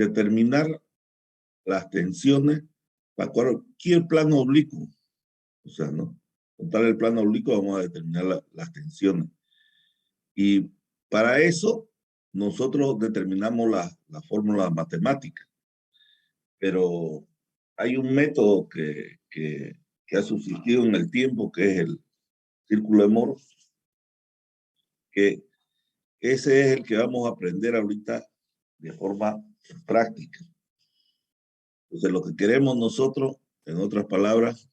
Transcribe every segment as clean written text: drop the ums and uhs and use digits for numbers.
determinar las tensiones para cualquier plano oblicuo. O sea, ¿no? Con tal el plano oblicuo vamos a determinar las tensiones. Y para eso nosotros determinamos la fórmula matemática. Pero hay un método que ha subsistido en el tiempo, que es el círculo de Moore, que ese es el que vamos a aprender ahorita de forma práctica. Entonces, lo que queremos nosotros, en otras palabras,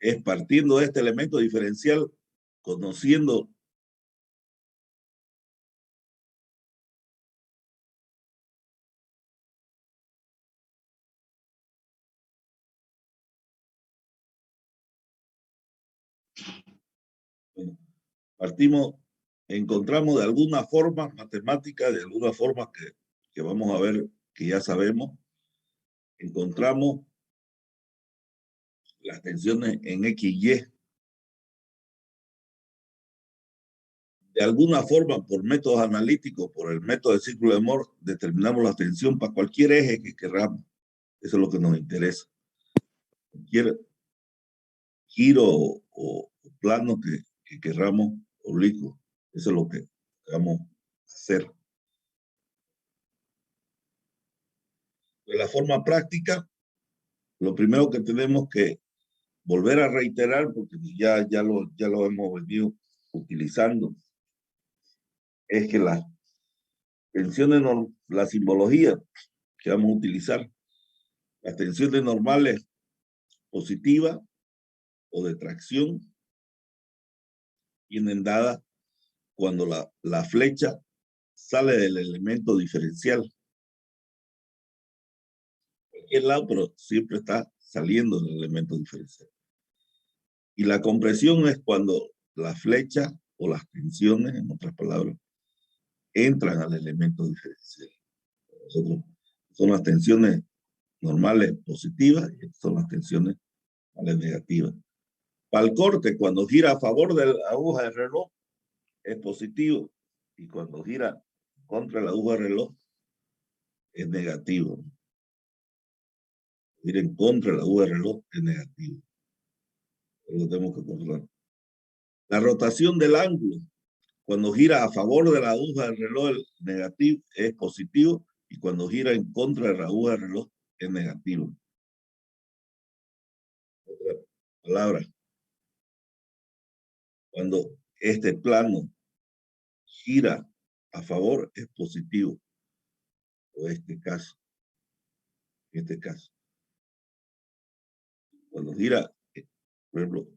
es partiendo de este elemento diferencial, conociendo encontramos de alguna forma matemática, de alguna forma que vamos a ver, que ya sabemos, encontramos las tensiones en X y Y. De alguna forma, por métodos analíticos, por el método del círculo de Moore, determinamos la tensión para cualquier eje que queramos. Eso es lo que nos interesa. Cualquier giro o plano que queramos oblicuo. Eso es lo que vamos a hacer. De la forma práctica, lo primero que tenemos que volver a reiterar, porque ya lo hemos venido utilizando, es que las tensiones, la simbología que vamos a utilizar, las tensiones normales positivas o de tracción vienen dadas cuando la flecha sale del elemento diferencial. Cualquier lado, pero siempre está saliendo del elemento diferencial. Y la compresión es cuando la flecha o las tensiones, en otras palabras, entran al elemento diferencial. Nosotros, son las tensiones normales positivas y son las tensiones negativas. Para el corte, cuando gira a favor de la aguja del reloj, es positivo, y cuando gira contra la aguja del reloj, es negativo. Ir en contra de la aguja del reloj es negativo. Lo tenemos que controlar. La rotación del ángulo, cuando gira a favor de la aguja del reloj, negativo, es positivo, y cuando gira en contra de la aguja del reloj, es negativo. Otra palabra. Cuando este plano gira a favor, es positivo. O este caso. Cuando gira, por ejemplo,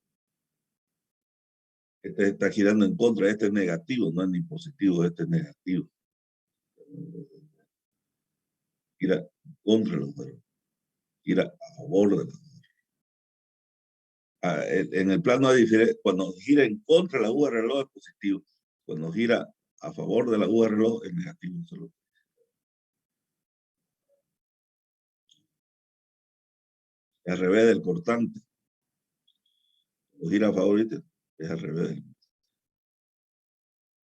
este está girando en contra, este es negativo, no es ni positivo, este es negativo. Gira contra los reloj, gira a favor de los reloj. En el plano de diferencia, cuando gira en contra de la aguja del reloj es positivo, cuando gira a favor de la aguja del reloj es negativo. Solo. Al revés del cortante. Cuando gira a favor, es al revés del cortante.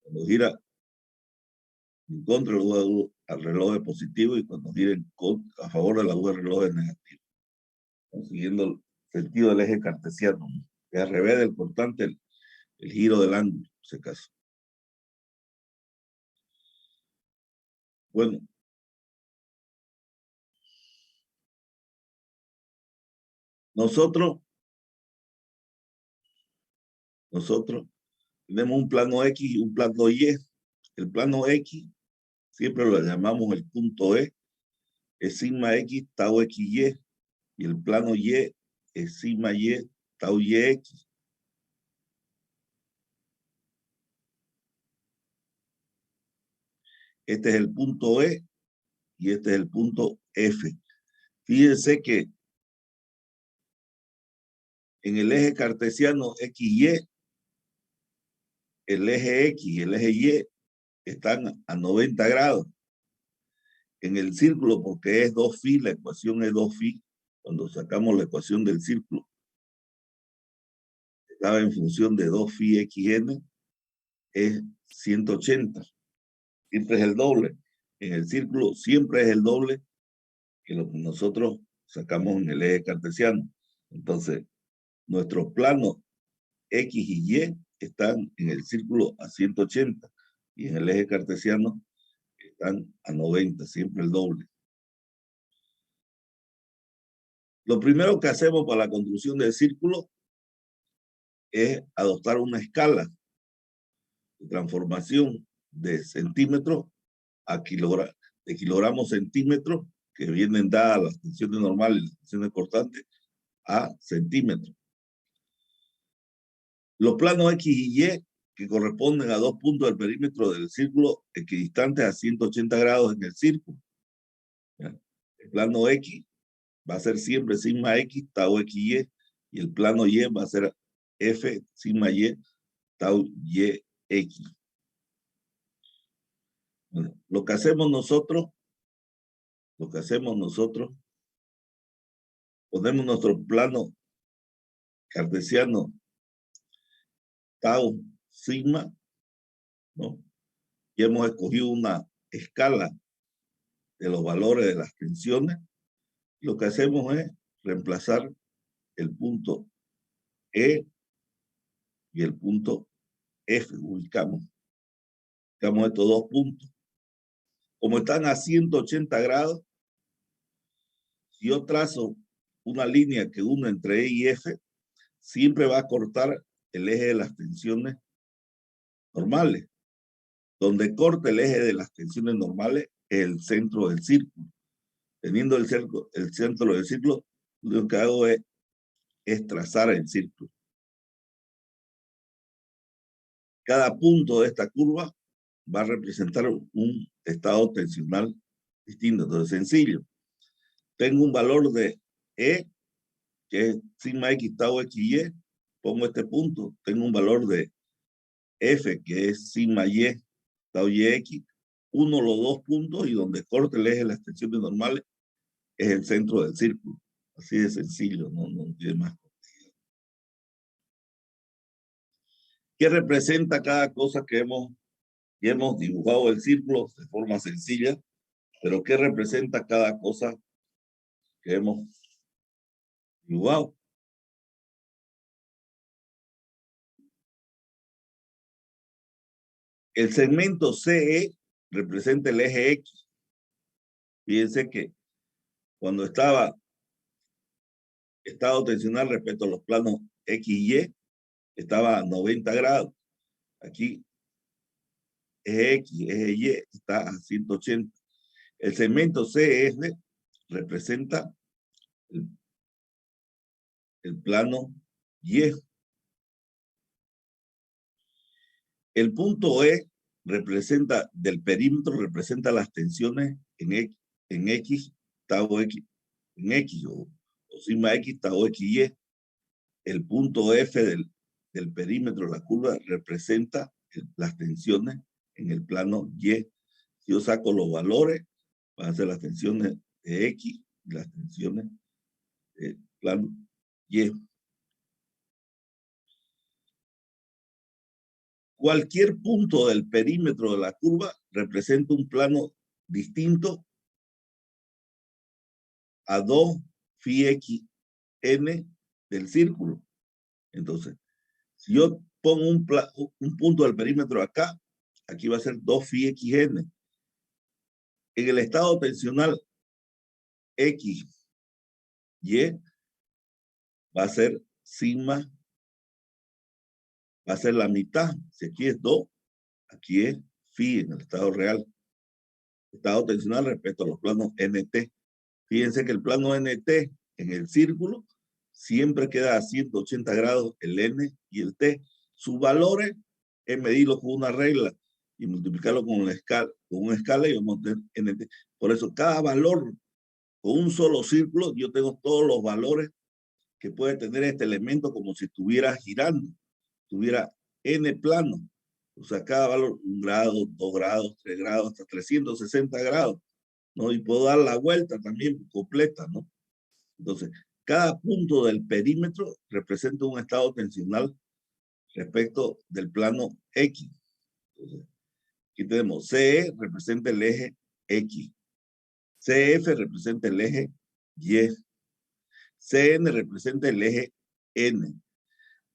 Cuando gira en contra de la aguja al reloj es positivo, y cuando gira a favor de la aguja del reloj es negativo. Siguiendo el sentido del eje cartesiano, es al revés del cortante el giro del ángulo, en ese caso. Bueno, nosotros tenemos un plano X y un plano Y. El plano X siempre lo llamamos el punto E, es sigma X, tau XY, y el plano Y es sigma Y, tau YX. Este es el punto E y este es el punto F. Fíjense que en el eje cartesiano XY, el eje X y el eje Y están a 90 grados. En el círculo, porque es 2φ, la ecuación es 2φ. Cuando sacamos la ecuación del círculo, estaba en función de 2φ xn, es 180. Siempre es el doble. En el círculo siempre es el doble que lo que nosotros sacamos en el eje cartesiano. Entonces, nuestros planos X y Y están en el círculo a 180 y en el eje cartesiano están a 90, siempre el doble. Lo primero que hacemos para la construcción del círculo es adoptar una escala de transformación de centímetros a kilogramos, de kilogramos centímetros, que vienen dadas las tensiones normales y las tensiones cortantes, a centímetros. Los planos X y Y, que corresponden a 2 puntos del perímetro del círculo equidistantes a 180 grados en el círculo. ¿Ya? El plano X va a ser siempre sigma X, tau XY, y el plano Y va a ser F, sigma Y, tau YX. Bueno, lo que hacemos nosotros, ponemos nuestro plano cartesiano tau sigma, ¿no? Y hemos escogido una escala de los valores de las tensiones. Lo que hacemos es reemplazar el punto E y el punto F. Ubicamos estos dos puntos. Como están a 180 grados, si yo trazo una línea que une entre E y F, siempre va a cortar el eje de las tensiones normales. Donde corta el eje de las tensiones normales es el centro del círculo. Teniendo el centro del círculo, lo que hago es trazar el círculo. Cada punto de esta curva va a representar un estado tensional distinto. Entonces, sencillo. Tengo un valor de E, que es sigma X, tau XY. Pongo este punto. Tengo un valor de F, que es sigma Y, tau YX. Uno los dos puntos y donde corte el eje de las tensiones normales es el centro del círculo. Así de sencillo, no tiene más. ¿Qué representa cada cosa que hemos dibujado el círculo de forma sencilla? Pero ¿qué representa cada cosa que hemos dibujado? El segmento CE representa el eje X. Fíjense que cuando estado tensional respecto a los planos X y Y, estaba a 90 grados. Aquí, eje X, eje Y, está a 180. El segmento CF representa el plano Y. El punto E representa, del perímetro, representa las tensiones en X, tau X, en X o sigma X, tau XY. El punto F del perímetro de la curva representa las tensiones en el plano Y. Si yo saco los valores, van a ser las tensiones de X y las tensiones del plano Y. Cualquier punto del perímetro de la curva representa un plano distinto a 2φ xn del círculo. Entonces, si yo pongo un punto del perímetro acá, aquí va a ser 2φ xn. En el estado tensional X, Y, va a ser sigma, va a ser la mitad. Si aquí es 2, aquí es φ en el estado real. Estado tensional respecto a los planos NT. Fíjense que el plano NT en el círculo siempre queda a 180 grados el N y el T. Sus valores es medirlo con una regla y multiplicarlo con una escala y vamos a tener NT. Por eso cada valor con un solo círculo, yo tengo todos los valores que puede tener este elemento como si estuviera girando, tuviera N plano. O sea, cada valor, 1 grado, 2 grados, 3 grados, hasta 360 grados. ¿no? Y puedo dar la vuelta también completa, ¿no? Entonces, cada punto del perímetro representa un estado tensional respecto del plano X. Entonces, aquí tenemos CE representa el eje X, CF representa el eje Y, CN representa el eje N,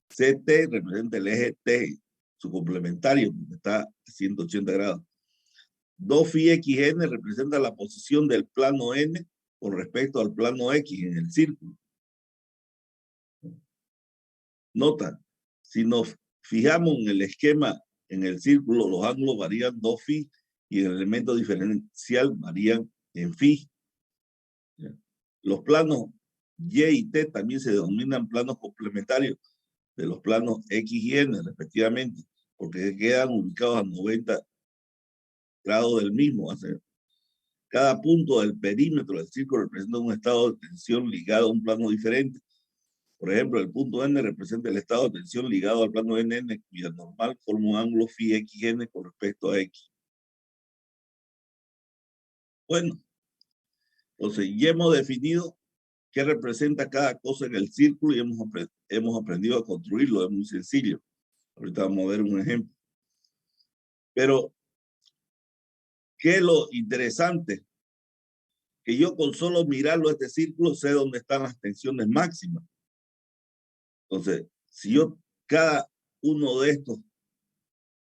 CT representa el eje T, su complementario, porque está a 180 grados. 2 phi XN representa la posición del plano N con respecto al plano X en el círculo. Nota, si nos fijamos en el esquema en el círculo, los ángulos varían 2 phi y el elemento diferencial varían en phi. Los planos Y y T también se denominan planos complementarios de los planos X y N, respectivamente, porque quedan ubicados a 90 grados del mismo. Cada punto del perímetro del círculo representa un estado de tensión ligado a un plano diferente. Por ejemplo, el punto N representa el estado de tensión ligado al plano NN, cuya normal forma un ángulo phi XN con respecto a X. Bueno, entonces ya hemos definido qué representa cada cosa en el círculo y hemos aprendido a construirlo, es muy sencillo. Ahorita vamos a ver un ejemplo. Pero, ¿qué es lo interesante? Que yo con solo mirarlo a este círculo sé dónde están las tensiones máximas. Entonces, si yo cada uno de estos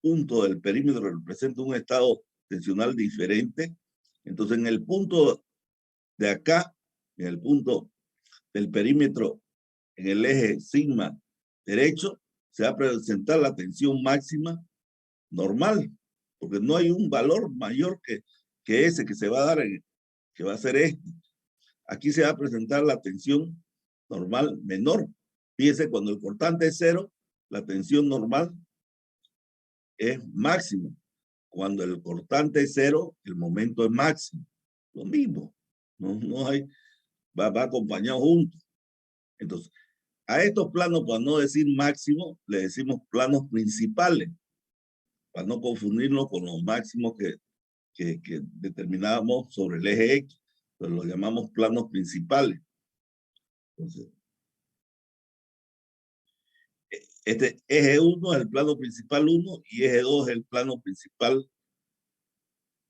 puntos del perímetro representa un estado tensional diferente, entonces en el punto de acá, en el punto del perímetro, en el eje sigma derecho, se va a presentar la tensión máxima normal, porque no hay un valor mayor que ese que se va a dar, que va a ser este. Aquí se va a presentar la tensión normal menor. Fíjense, cuando el cortante es 0, la tensión normal es máxima. Cuando el cortante es 0, el momento es máximo. Lo mismo. No hay, va acompañado junto. Entonces, a estos planos, para no decir máximo, le decimos planos principales, para no confundirnos con los máximos que determinábamos sobre el eje X. Entonces, los llamamos planos principales. Entonces, este eje 1 es el plano principal 1 y eje 2 es el plano principal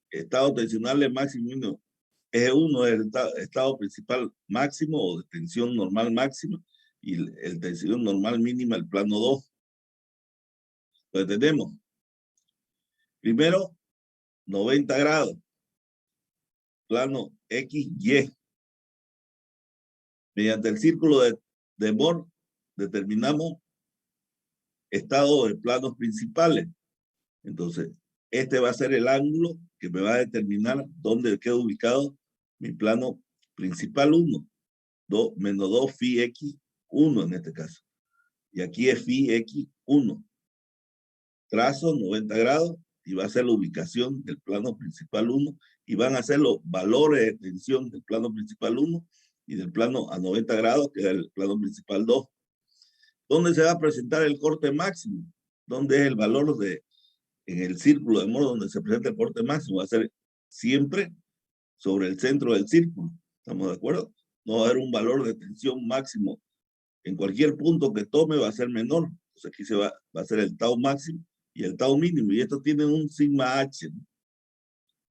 estado tensional máximo 1. Eje 1 es el estado principal máximo o de tensión normal máxima y el tensión normal mínima, el plano 2. Lo entendemos. Primero, 90 grados. Plano X, Y. Mediante el círculo de Mohr determinamos estado de planos principales. Entonces, este va a ser el ángulo que me va a determinar dónde queda ubicado mi plano principal 1. Menos 2 phi X 1 en este caso. Y aquí es phi X 1. Trazo 90 grados y va a ser la ubicación del plano principal 1 y van a ser los valores de tensión del plano principal 1 y del plano a 90 grados, que es el plano principal 2. ¿Dónde se va a presentar el corte máximo? ¿Dónde es el valor en el círculo de Mohr donde se presenta el corte máximo? Va a ser siempre sobre el centro del círculo. ¿Estamos de acuerdo? No va a haber un valor de tensión máximo. En cualquier punto que tome va a ser menor. Entonces aquí va a ser el tau máximo y el tau mínimo. Y esto tiene un sigma H, ¿no?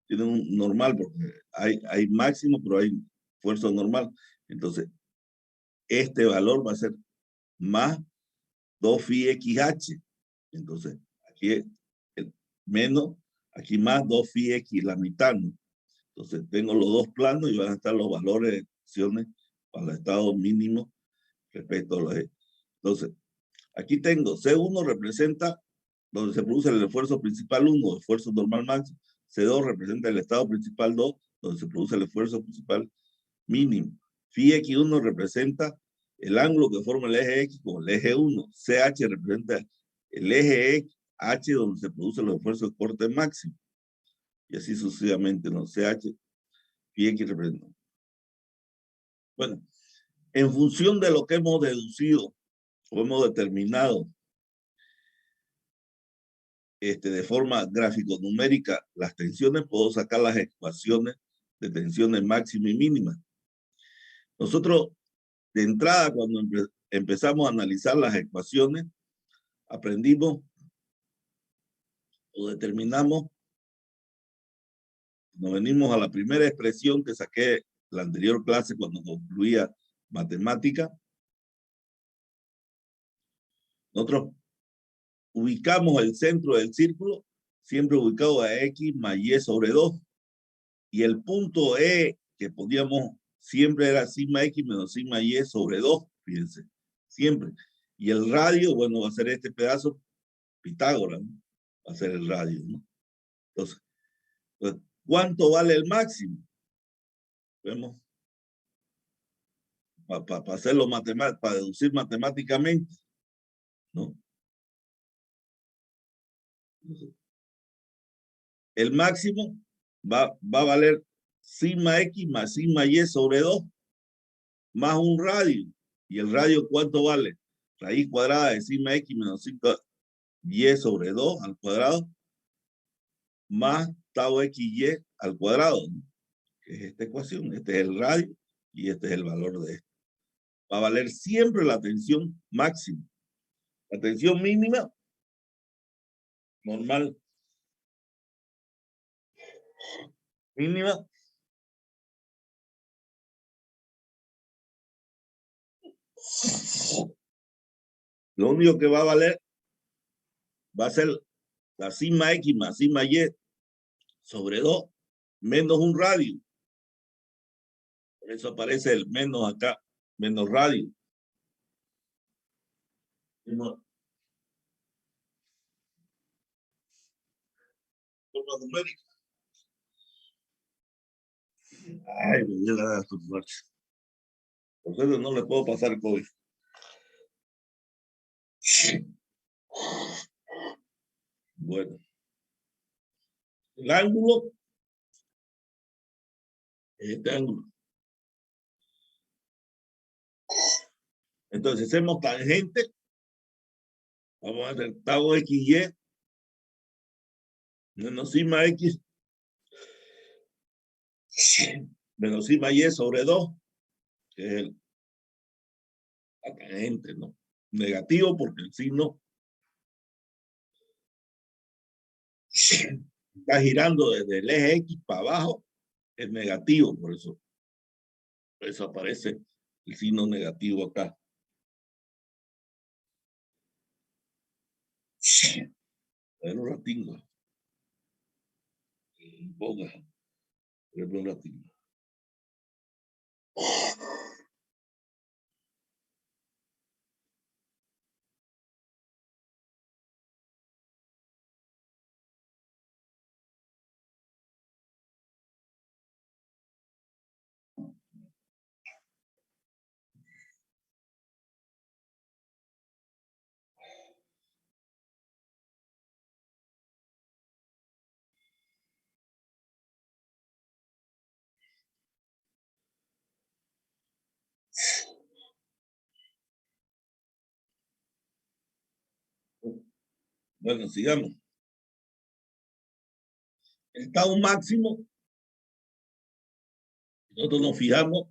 Tiene un normal porque hay máximo, pero hay fuerza normal. Entonces, este valor va a ser más 2 phi XH. Entonces, aquí es el menos, aquí más 2 phi X, la mitad, ¿no? Entonces, tengo los dos planos y van a estar los valores de tensiones para el estado mínimo respecto a los. Entonces, aquí tengo C1 representa donde se produce el esfuerzo principal 1, esfuerzo normal máximo. C2 representa el estado principal 2, donde se produce el esfuerzo principal mínimo. Phi X1 representa el ángulo que forma el eje X con el eje 1. CH representa el eje X, H, donde se produce los esfuerzos de corte máximo. Y así sucesivamente, ¿no? CH, Phi X representa. Bueno, en función de lo que hemos deducido o hemos determinado de forma gráfico-numérica las tensiones, puedo sacar las ecuaciones de tensiones máxima y mínima. Nosotros, de entrada, cuando empezamos a analizar las ecuaciones, aprendimos o determinamos, nos venimos a la primera expresión que saqué la anterior clase cuando concluía matemática. Nosotros ubicamos el centro del círculo, siempre ubicado a X más Y sobre 2. Y el punto E que podíamos, siempre era sigma X menos sigma Y sobre 2, fíjense, siempre. Y el radio, bueno, va a ser este pedazo, Pitágoras, ¿no? Va a ser el radio, ¿no? Entonces, pues, ¿cuánto vale el máximo? Vemos, para hacerlo matemático, para deducir matemáticamente, ¿no? El máximo va a valer sigma X más sigma Y sobre 2, más un radio. ¿Y el radio cuánto vale? Raíz cuadrada de sigma X menos sigma Y sobre 2 al cuadrado, más tau XY al cuadrado, ¿no? Que es esta ecuación. Este es el radio y este es el valor de esto. Va a valer siempre la tensión máxima. La tensión mínima, normal, mínima, lo único que va a valer va a ser la sigma X más sigma Y sobre 2 menos un radio. Por eso aparece el menos acá, menos radio. Forma numérica. Ay, me dio ganas de turbar. Por eso no le puedo pasar COVID. Bueno. El ángulo, este ángulo. Entonces hacemos tangente. Vamos a hacer tau XY menos sigma X menos sigma Y sobre 2, que es la tangente, ¿no? Negativo porque el signo está girando desde el eje X para abajo, es negativo, por eso aparece el signo negativo acá. A ver un ratito. Ponga. Un ratito. Bueno, sigamos. El tau máximo, nosotros nos fijamos,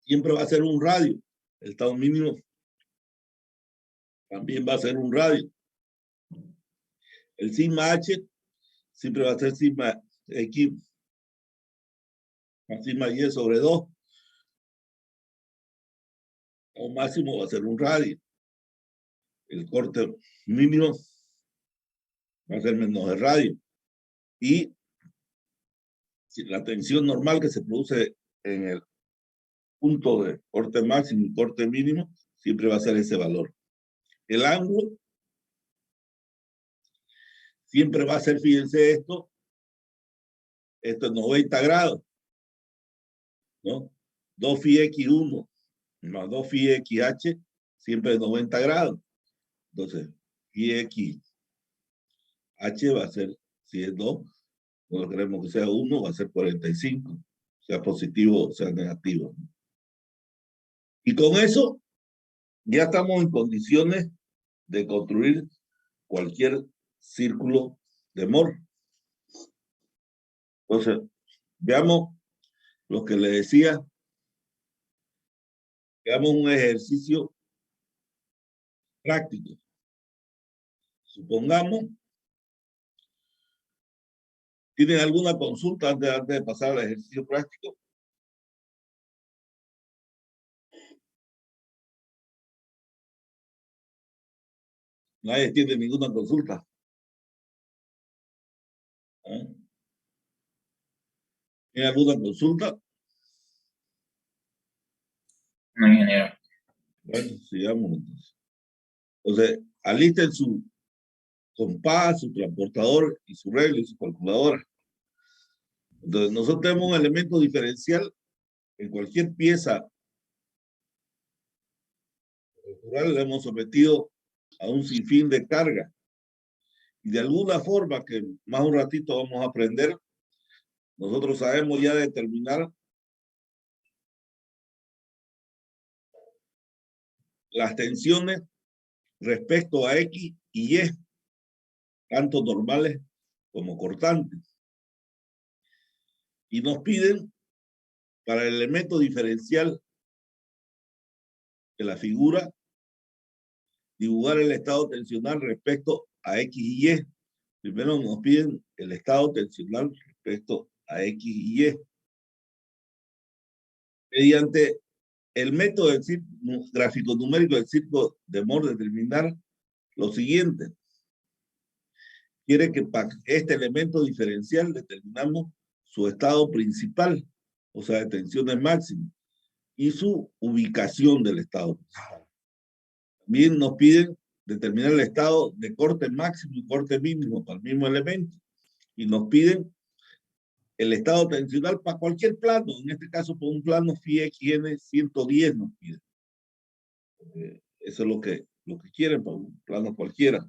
siempre va a ser un radio. El tau mínimo también va a ser un radio. El sigma H siempre va a ser sigma X más sigma Y sobre 2. O máximo va a ser un radio. El corte mínimo va a ser menos el radio. Y la tensión normal que se produce en el punto de corte máximo y corte mínimo siempre va a ser ese valor. El ángulo siempre va a ser, fíjense esto es 90 grados, ¿no? 2 phi x1 más 2 phi xh siempre es 90 grados. Entonces, phi x h va a ser, si es 2, no queremos que sea 1, va a ser 45, sea positivo o sea negativo. Y con eso ya estamos en condiciones de construir cualquier círculo de Moore. Entonces, Veamos lo que le decía. Veamos un ejercicio práctico. Supongamos, ¿tienen alguna consulta antes de pasar al ejercicio práctico? Nadie tiene ninguna consulta. ¿Ah? ¿Tiene alguna consulta? No, ingeniero. Bueno, sigamos entonces. Entonces, alisten su compás, su transportador y su regla y su calculadora. Entonces, nosotros tenemos un elemento diferencial en cualquier pieza estructural, le hemos sometido a un sinfín de carga. Y de alguna forma, que más un ratito vamos a aprender, nosotros sabemos ya determinar las tensiones respecto a X y Y, tanto normales como cortantes. Y nos piden, para el elemento diferencial de la figura, dibujar el estado tensional respecto a X y Y. Primero nos piden el estado tensional respecto a X y Y. Mediante el método del gráfico numérico del círculo de Mohr, determinar lo siguiente. Quiere que para este elemento diferencial determinamos su estado principal, o sea, de tensiones máximas, y su ubicación del estado principal. También nos piden determinar el estado de corte máximo y corte mínimo para el mismo elemento. Y nos piden el estado tensional para cualquier plano. En este caso, por un plano FIXN 110 nos piden. Eso es lo que quieren para un plano cualquiera.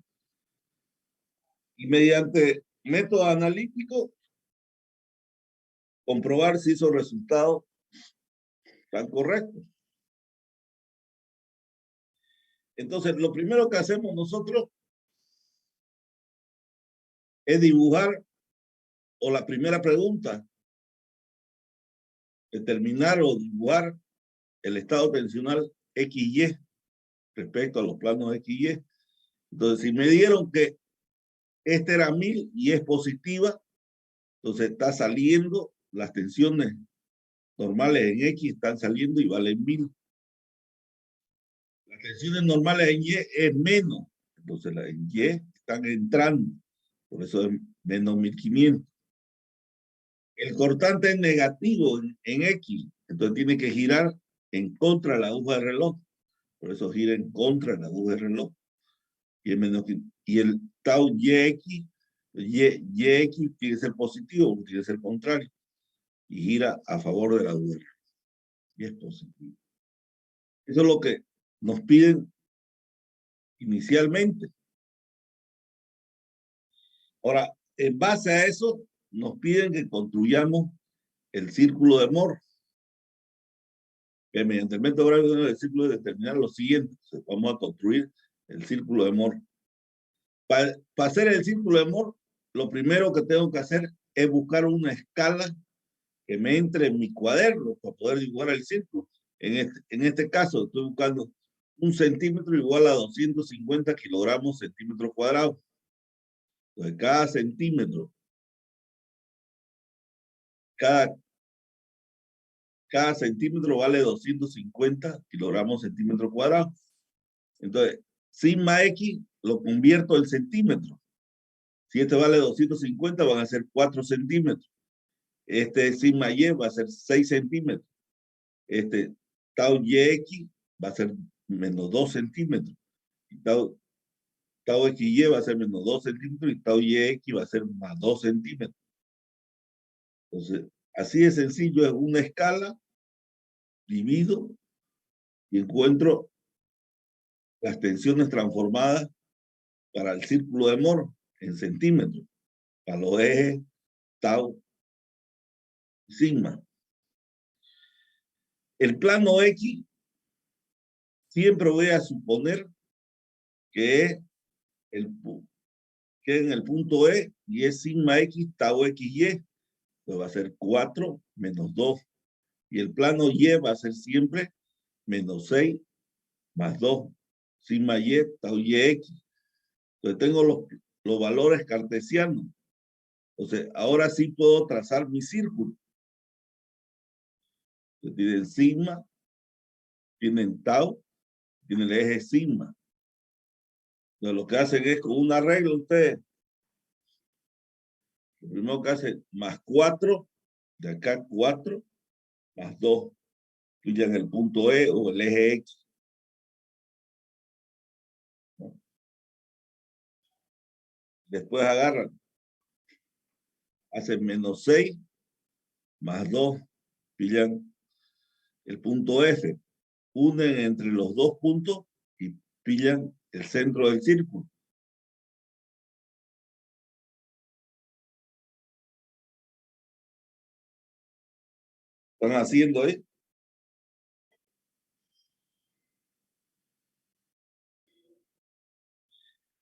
Y mediante método analítico, comprobar si esos resultados están correctos. Entonces, lo primero que hacemos nosotros es dibujar, o la primera pregunta, determinar o dibujar el estado tensional XY respecto a los planos XY. Entonces, si me dieron que este era 1000 y es positiva, entonces está saliendo, las tensiones normales en X están saliendo y valen 1000. Las tensiones normales en Y es menos, entonces las en Y están entrando, por eso es menos 1500. El cortante es negativo en X, entonces tiene que girar en contra de la aguja del reloj, por eso gira en contra de la aguja del reloj. Y el tau YX, YX tiene que ser positivo, tiene que ser contrario, y gira a favor de la aguja. Y es positivo. Eso es lo que nos piden inicialmente. Ahora, en base a eso, nos piden que construyamos el círculo de Mohr, que mediante el método gráfico del círculo determinar lo siguiente. Entonces, vamos a construir el círculo de Mohr. Para hacer el círculo de Mohr, lo primero que tengo que hacer es buscar una escala que me entre en mi cuaderno para poder dibujar el círculo. En este caso, estoy buscando 1 centímetro igual a 250 kilogramos centímetros cuadrados. Entonces, cada centímetro, cada centímetro vale 250 kilogramos centímetros cuadrados. Entonces, sigma X lo convierto en centímetros. Si este vale 250, van a ser 4 centímetros. Este sigma Y va a ser 6 centímetros. Este tau YX va a ser menos 2 centímetros. Y tau XY va a ser menos 2 centímetros y tau YX va a ser más 2 centímetros. Entonces, así de sencillo, es una escala, divido y encuentro las tensiones transformadas para el círculo de Mohr en centímetros, para los ejes tau y sigma. El plano X siempre voy a suponer que en el punto E y es sigma X tau XY. Entonces va a ser 4 menos 2. Y el plano Y va a ser siempre menos 6 más 2. Sigma Y, tau YX. Entonces tengo los valores cartesianos. Entonces, ahora sí puedo trazar mi círculo. Entonces, tienen sigma, tienen tau, tienen el eje sigma. Entonces, lo que hacen es con una regla ustedes. Lo primero que hacen, más 4, de acá 4, más 2. Pillan el punto E o el eje X. ¿No? Después agarran, hacen menos 6, más 2, pillan el punto F. Unen entre los dos puntos y pillan el centro del círculo. ¿Están haciendo ahí?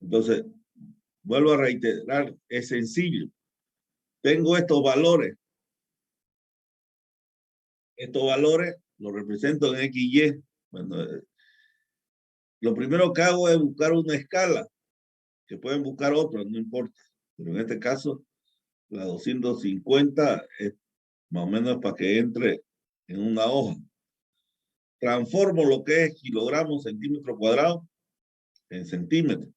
Entonces, vuelvo a reiterar, es sencillo. Tengo estos valores. Estos valores los represento en X y Y. Bueno, lo primero que hago es buscar una escala, que pueden buscar otra, no importa. Pero en este caso, la 250 es más o menos para que entre en una hoja. Transformo lo que es kilogramos, centímetro cuadrado, en centímetros,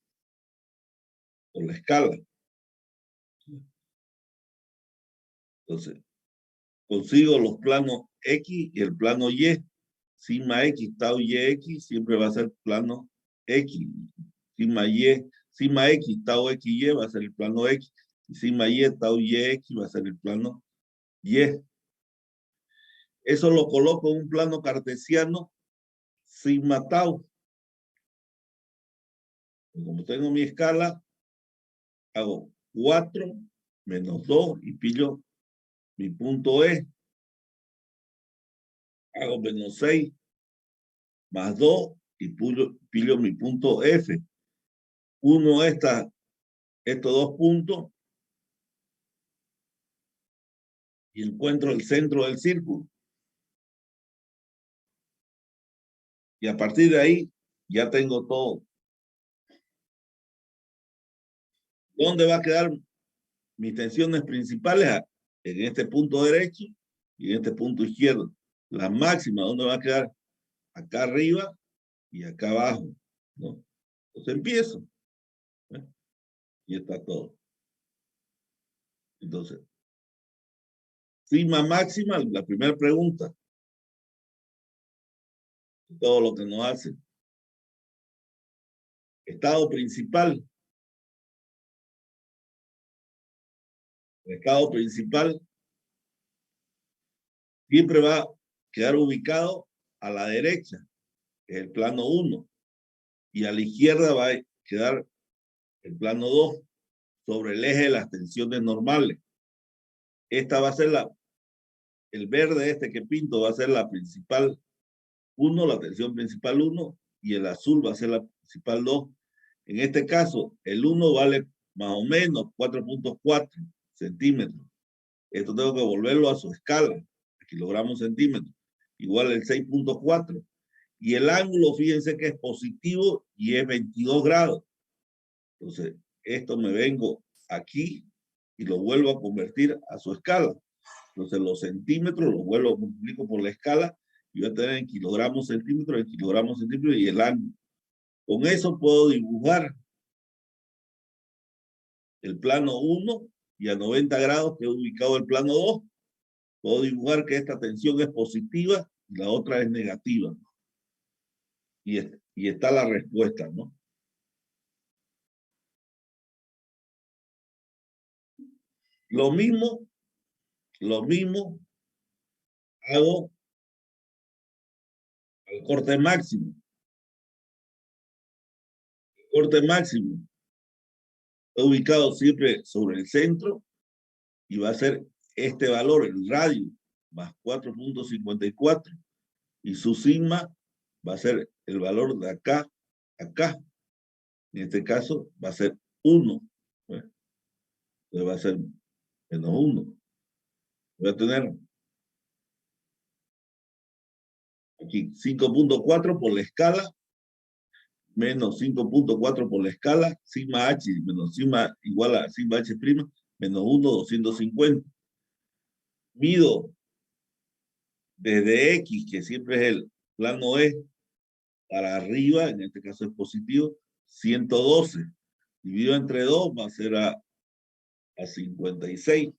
por la escala. Entonces, consigo los planos X y el plano Y. Sigma X, tau YX, siempre va a ser plano X. Sigma Y, sigma X, tau XY va a ser el plano X. Y sigma Y, tau YX va a ser el plano Y. Eso lo coloco en un plano cartesiano, sigma tau. Como tengo mi escala, hago 4 menos 2 y pillo mi punto E. Hago menos 6 más 2 y pillo mi punto F. Uno estos dos puntos y encuentro el centro del círculo. Y a partir de ahí ya tengo todo. ¿Dónde va a quedar mis tensiones principales? En este punto derecho y en este punto izquierdo. La máxima, ¿dónde va a quedar? Acá arriba y acá abajo, ¿no? Entonces empiezo. ¿Eh? Y está todo. Entonces, sigma máxima, la primera pregunta. Todo lo que nos hace. Estado principal. El estado principal siempre va a quedar ubicado a la derecha, que es el plano 1, y a la izquierda va a quedar el plano 2, sobre el eje de las tensiones normales. Esta va a ser el verde este que pinto va a ser la principal 1, la tensión principal 1, y el azul va a ser la principal 2. En este caso, el 1 vale más o menos 4.4 centímetros. Esto tengo que volverlo a su escala, kilogramos centímetros, igual el 6.4. Y el ángulo, fíjense que es positivo y es 22 grados. Entonces, esto me vengo aquí y lo vuelvo a convertir a su escala. Entonces, los centímetros los vuelvo, multiplico por la escala y voy a tener en kilogramos, centímetros y el ángulo. Con eso puedo dibujar el plano 1 y a 90 grados que he ubicado el plano 2. Puedo dibujar que esta tensión es positiva y la otra es negativa. Y está la respuesta, ¿no? Lo mismo hago al corte máximo. El corte máximo está ubicado siempre sobre el centro y va a ser este valor, el radio, más 4.54. Y su sigma va a ser el valor de acá, acá. En este caso va a ser 1. Entonces va a ser menos 1. Voy a tener aquí 5.4 por la escala, menos 5.4 por la escala, sigma h menos sigma igual a sigma h prima, menos 1, 250. Mido desde X, que siempre es el plano E, para arriba, en este caso es positivo, 112. Dividido entre 2 va a ser a 56.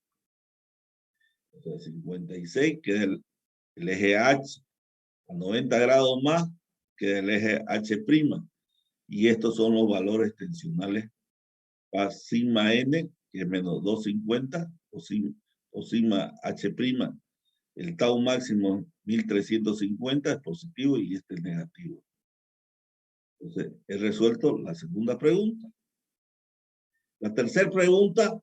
O sea, 56 queda el eje H a 90 grados más que el eje H'. Y estos son los valores tensionales para sigma n, que es menos 250, o sigma H'. El tau máximo 1350 es positivo y este es negativo. Entonces, he resuelto la segunda pregunta. La tercera pregunta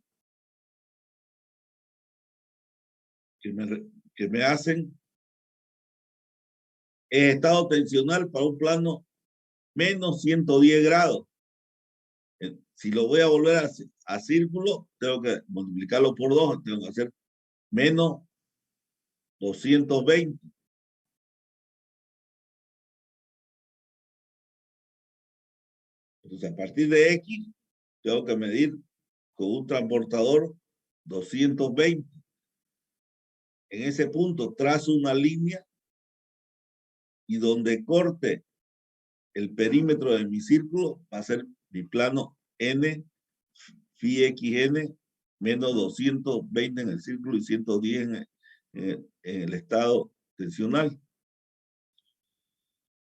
que me hacen es estado tensional para un plano menos 110 grados. Si lo voy a volver a círculo, tengo que multiplicarlo por 2, tengo que hacer menos 220. Entonces, a partir de X, tengo que medir con un transportador 220. En ese punto trazo una línea y donde corte el perímetro de mi círculo va a ser mi plano N, phi xn, menos 220 en el círculo y 110 en el estado tensional.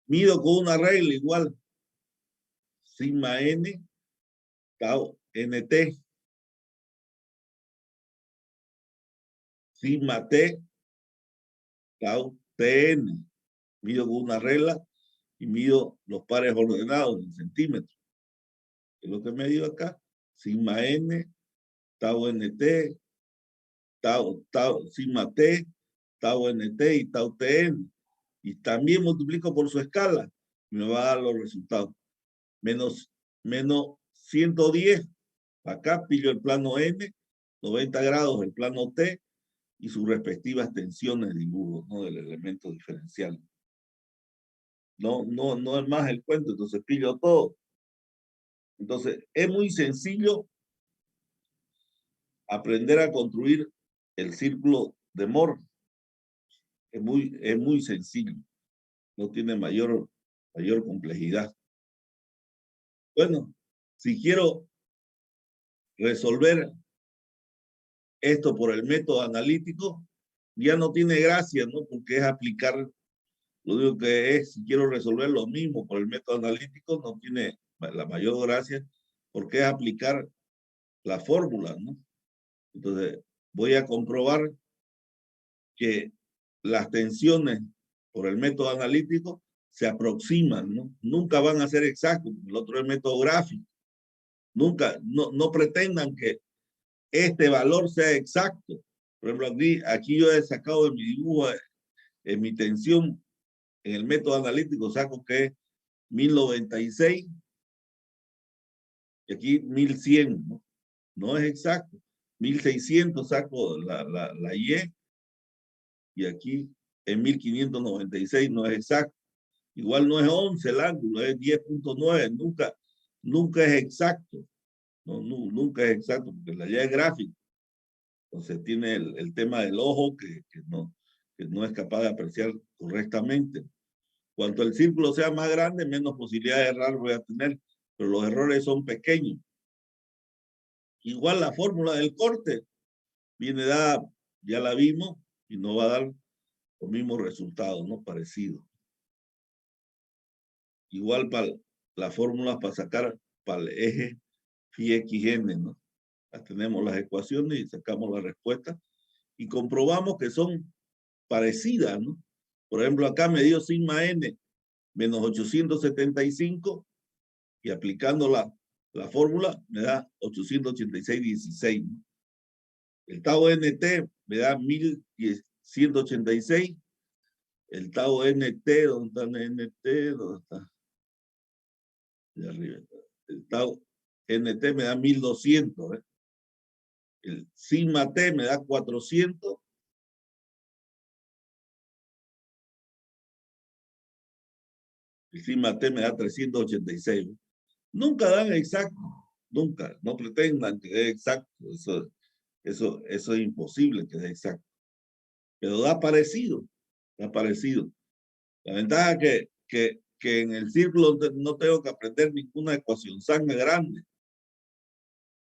Mido con una regla igual, sigma n, tau nt, sigma t, tau tn. Mido con una regla y mido los pares ordenados en centímetros. Es lo que me dio acá. Sigma n, tau nt, sigma t, tau nt y tau tn. Y también multiplico por su escala y me va a dar los resultados. Menos 110. Acá pillo el plano n, 90 grados el plano t y sus respectivas tensiones de dibujo, ¿no? Del elemento diferencial. No es más el cuento, entonces pillo todo. Entonces, es muy sencillo aprender a construir el círculo de Moore. Es muy sencillo. No tiene mayor complejidad. Bueno, si quiero resolver esto por el método analítico, ya no tiene gracia, ¿no? Porque es aplicar, lo único que es, si quiero resolver lo mismo por el método analítico, no tiene la mayor gracia, porque es aplicar la fórmula, ¿no? Entonces, voy a comprobar que las tensiones por el método analítico se aproximan, ¿no? Nunca van a ser exactos, el otro es el método gráfico. Nunca, no pretendan que este valor sea exacto. Por ejemplo, aquí yo he sacado de mi dibujo, en mi tensión, en el método analítico, saco que es 1096 y aquí 1100, ¿no? No es exacto. 1600 saco la y aquí en 1596 no es exacto. Igual no es 11 el ángulo, es 10.9. Nunca es exacto. Nunca es exacto, porque la Y es gráfica. Entonces tiene el tema del ojo que no es capaz de apreciar correctamente. Cuanto el círculo sea más grande, menos posibilidad de errar voy a tener, pero los errores son pequeños. Igual la fórmula del corte viene dada, ya la vimos, y no va a dar los mismos resultados, ¿no? Parecido. Igual para las fórmulas para sacar para el eje phi xn, ¿no? Tenemos las ecuaciones y sacamos la respuesta y comprobamos que son parecidas, ¿no? Por ejemplo, acá me dio sigma n menos 875 y aplicando la fórmula me da 886,16, ¿no? El tau nt me da 1186. El tau nt, ¿dónde está el nt? ¿Dónde está? De arriba. El tau nt me da 1200, ¿eh? El sigma t me da 400 el sigma T me da 386. Nunca dan exacto, nunca, no pretendan que dé exacto, eso es imposible que dé exacto, pero da parecido, da parecido. La ventaja que en el círculo no tengo que aprender ninguna ecuación sanga grande,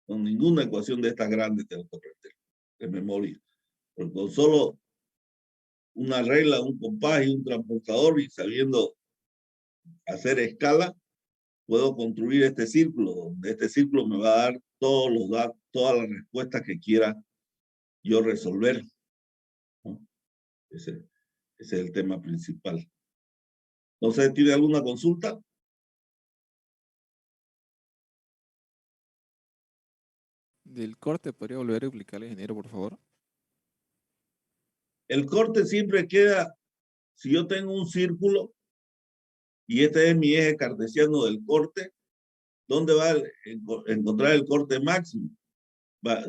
con ninguna ecuación de estas grandes tengo que aprender de memoria, porque con solo una regla, un compás y un transportador y sabiendo hacer escala, puedo construir este círculo, donde este círculo me va a dar todos los datos, todas las respuestas que quiera yo resolver, ¿no? Ese es el tema principal. Entonces, ¿tiene alguna consulta? Del corte, ¿podría volver a explicarle, ingeniero, por favor? El corte siempre queda, si yo tengo un círculo y este es mi eje cartesiano del corte, ¿dónde va a encontrar el corte máximo?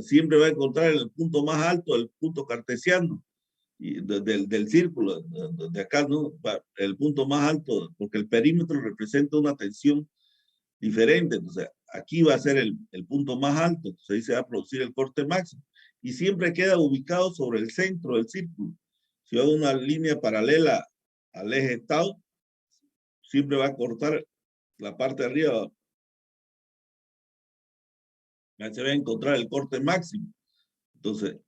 Siempre va a encontrar el punto más alto, el punto cartesiano y del círculo, de acá, ¿no? El punto más alto, porque el perímetro representa una tensión diferente. Entonces, aquí va a ser el punto más alto, entonces ahí se va a producir el corte máximo. Y siempre queda ubicado sobre el centro del círculo. Si hago una línea paralela al eje tau, siempre va a cortar la parte de arriba. Se va a encontrar el corte máximo. Entonces,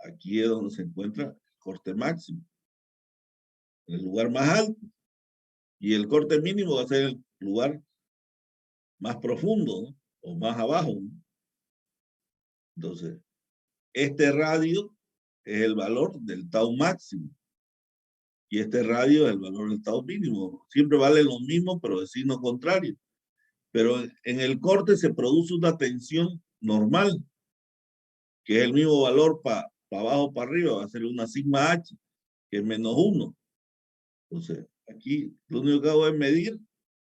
aquí es donde se encuentra el corte máximo, en el lugar más alto. Y el corte mínimo va a ser el lugar más profundo, ¿no? O más abajo, ¿no? Entonces, este radio es el valor del tau máximo. Y este radio es el valor del tau mínimo. Siempre vale lo mismo, pero de signo contrario. Pero en el corte se produce una tensión normal, que es el mismo valor para abajo o para arriba. Va a ser una sigma H, que es -1. Entonces, aquí lo único que hago es medir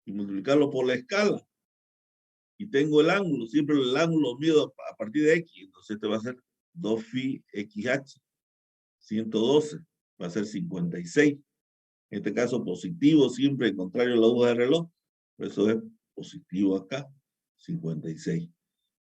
y multiplicarlo por la escala. Y tengo el ángulo, siempre el ángulo mido a partir de X. Entonces, este va a ser 2 phi XH, 112, va a ser 56. En este caso positivo, siempre en contrario a la aguja de reloj. Por eso es positivo acá, 56.